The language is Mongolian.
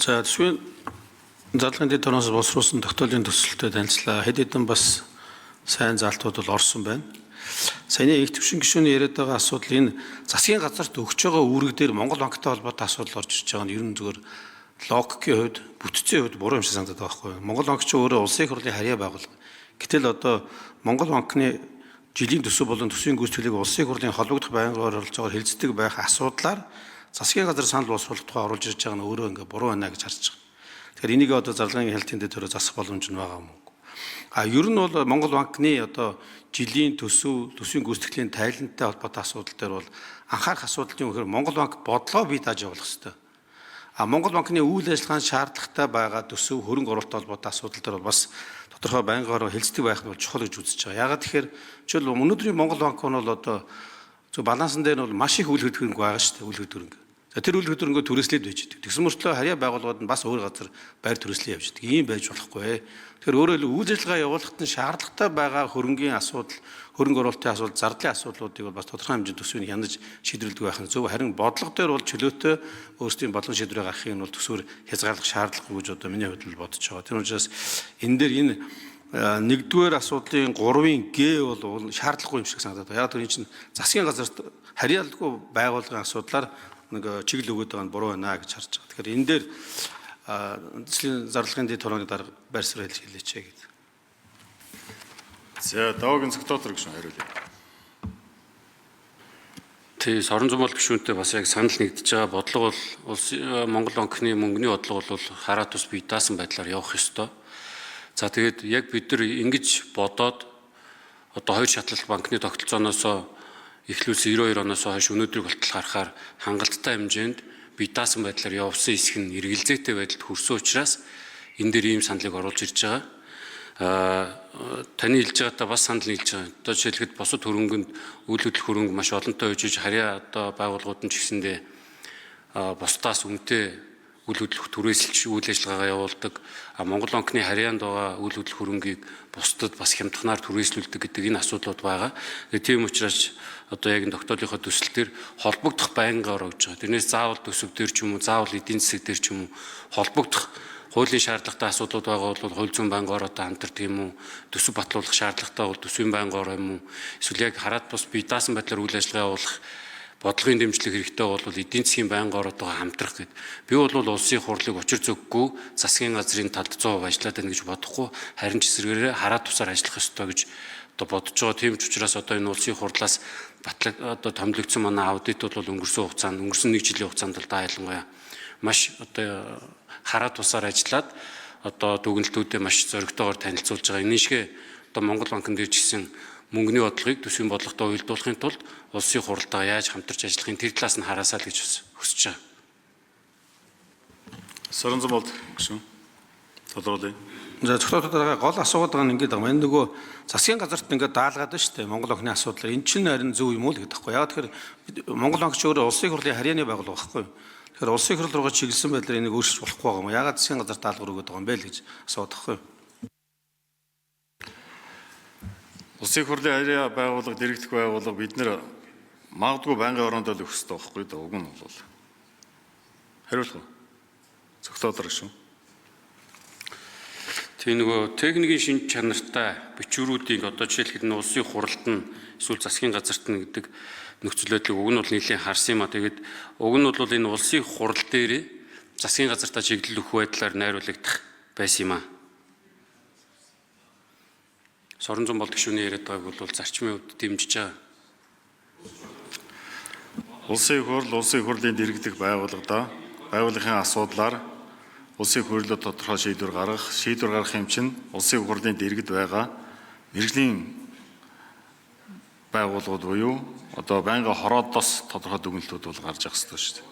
За төсвийн зарлагын дэд тооноос боловсруулсан тогтоолын төсөлтөд танилцлаа. Хэд хэдэн бас сайн залтууд бол орсон байна. Саяны их төвшин гишүүний яриад байгаа асуудал энэ засгийн газарт өгч байгаа үүрэг дээр Монгол банктай холбоотой асуудал орж ирж байгаа нь ер нь зөвхөн логикийн хувьд, бүтцийн хувьд буруу юм шиг санагдаад байгаа байхгүй юу? Монгол банк ч өөрөө улсын их хурлын харьяа байгууллага. Гэтэл одоо Монгол банкны жилийн төсөв болон төсвийн гүйцэтгэлийг улсын их хурлын холбогдох байнгын оролцоогоор хэлцдэг байх асуудлаар засгийн газар санал боловсруулах тухай оруулж ирж байгаа нь өөрөө ингээ буруу байна гэж харж байгаа. Тэгэхээр энийг одоо зарлагын хяналтын дээр засах боломж нь байгаа юм уу? Ер нь бол Монгол банкны одоо жилийн төсөв, төсвийн гүйцэтгэлийн тайлантай холбоотой асуудал дээр бол анхаарах асуудал юм гэхээр Монгол банк бодлого бий дааж явуулах хэрэгтэй. Монгол банкны үйл ажиллагаанд шаардлагатай байгаа төсөв, хөрөнгө оруулалттай холбоотой асуудал дээр бол бас тодорхой байнгаараа хэлцдэг байх нь бол чухал гэж үзэж байгаа. Яагаад тэгэхээр жишээл өнөөдрийн Монгол банк нь бол одоо зөв балансан дээр нь бол маш их үйл хөдлөлт байгаа шүү дээ, үйл хөдлөлт. За тэр үйл хөдлөлгөө түрээслээд байж байгаа. Тэгсэн мөртлөө харьяа байгууллагууд нь бас өөр газар байр түрээслээ явж байгаа. Ийм байж болохгүй. Тэгэхээр өөрөөр хэлбэл үйл ажиллагаа явуулахад нь шаардлагатай байгаа хөрөнгийн асуудал, хөрөнгө оруулалтын асуудал, зардлын асуудлуудыг бол бас тодорхой хэмжээнд төсвийг хянаж шийдвэрлэдэг байх нь зөв. Харин бодлого дээр бол чөлөөтэй өөрсдийн бодлого шийдвэрээ гаргахыг нь бол төсвөр хязгаарлах шаардлагагүй гэж одоо миний хувьд бодож байгаа. Тэр учраас энэ дээр энэ нэгдүгээр асуудлын 3-ын Г бол шаардлагагүй юм шиг санагдаад байна. Яг тэр энэ чинь засгийн газарт харьяалгүй байгууллагын асуудлаар нэг чиглэл өгöd байгаа нь буруу байна гэж харж байгаа. Тэгэхээр энэ дээр төслийн зарлагын дэд тооны дарга байр суурь хэлж хэлээч гэдэг. За даваагийн зөвтөөр гүшүүн хариулъя. Тий, Соронзомбол гишүүнтэй бас яг санал нэгдэж байгаа бодлого бол Монгол банкны мөнгөний бодлого бол хараа тус бие даасан байдлаар явах ёстой. За тэгээд яг бид нар ингэж бодоод одоо хоёр шатлал банкны тогтолцооноос эхлүүлсэн 92 оноос хойш өнөөдрийг болтол харахаар хангалттай хэмжээнд бие даасан байдлаар явсан хэсэг нь эргэлзээтэй байдалд хүрсэн учраас энэ дээр ийм саналыг оруулж ирж байгаа. Таны хэлж байгаатай бас санал нийлж байгаа. Одоо жишээлхэд босод хөрөнгөнд үйл хөдлөх хөрөнгө маш олонтой үжиж харьяа одоо байгууллагууд нь ч гэсэндээ бусдаас үнэтэй үйл хөдлөх түрээсэлж үйл ажиллагаагаа явуулдаг. Монгол банкны харьяанд байгаа үйл хөдлөх хөрөнгийг бусдад бас хямдханаар түрээслүүлдэг гэдэг энэ асуудлууд байгаа. Тийм учраас одоо яг энэ тогтоолынхоо төсөл төр холбогдох байнга орж байгаа. Тэрнээс заавал төсөв дээр ч юм уу, заавал эдийн засаг дээр ч юм уу холбогдох хуулийн шаардлагатай асуудлууд байгаа бол хууль зүйн байнга ороотой хамтардаг юм уу? Төсөв батлуулах шаардлагатай бол төсвийн байнга ороо юм уу? Эсвэл яг хараад бус бие даасан байдлаар үйл ажиллагаа явуулах бодлогын дэмжлэг хэрэгтэй бол эдийн засгийн байнга ороотойгоо хамтрах гэдэг. Би бол улсын хурлыг учир зөвггүй засгийн газрын талд 100% ажиллаад байна гэж бодохгүй, харин ч эсвэргээрээ хараад тусаар ажиллах ёстой гэж одоо бодож байгаа. Тийм ч учраас одоо энэ улсын хурлаас батлаг одоо томилогдсон манай аудит бол өнгөрсөн 1 жилийн хугацаанд л ялангуяа маш одоо хараад тусаар ажиллаад одоо дүгнэлтүүдэд маш зоригтойгоор танилцуулж байгаа. Энэ шиг одоо Монгол банкн дээр ч гэсэн мөнгөний бодлогыг төсвийн бодлоготой уялдуулахын тулд улсын хуралдаа яаж хамтарч ажиллахын тэр талаас нь хараасаа л гэж хүсэж байгаа. Соронзомбол гүшүүн тодруулъя. За зөвхөн гол асуугаад байгаа нь ингэдэг байна. Нөгөө засгийн газарт ингээд даалгаад байна шүү дээ. Монгол банкны асуудал. Энэ чинь харин зөв юм уу л гэдэг байхгүй. Яг тэгэхээр Монгол банк ч өөрөө улсын хурлын харьяаны байгууллага байхгүй. Тэгэхээр улсын хурл руугаа чиглэсэн байдлаар энийг өөрчилж болохгүй байгаа юм. Ягаад засгийн газар даалгавар өгöd байгаа юм бэ л гэж асуудаг байхгүй. Улсын хурлын харьяа байгууллага, дэргэдэх байгууллага бид нэр магадгүй байнгын ороонд л өгөх хэрэгтэй байхгүй да. Уг нь бол хариулах уу? Зөвтөөр гүшүүн. Тэгээ нөгөө техникийн шинж чанартай бичвэрүүдийг одоо жишээлхэд нь улсын хуралд нь эсвэл засгийн газарт нь гэдэг нөхцөл байдлыг уг нь бол нэлээд харсан юм а. Тэгээд уг нь бол энэ улсын хурал дээр засгийн газартаа чиглэл өгөх байдлаар найруулагдах байсан юм а. Соронзомбол гишүүний яриад байгааг бол зарчмын хувьд дэмжиж байгаа. Улсын хурлын дэргэдэх байгууллагада байгууллагын асуудлаар улсын хурлд тодорхой шийдвэр гаргах юм чинь улсын хурлын дэргэд байгаа мэргэжлийн байгууллагууд буюу одоо байнга хороодоос тодорхой дүгнэлтүүд бол гарч ирэх ёстой шүү дээ.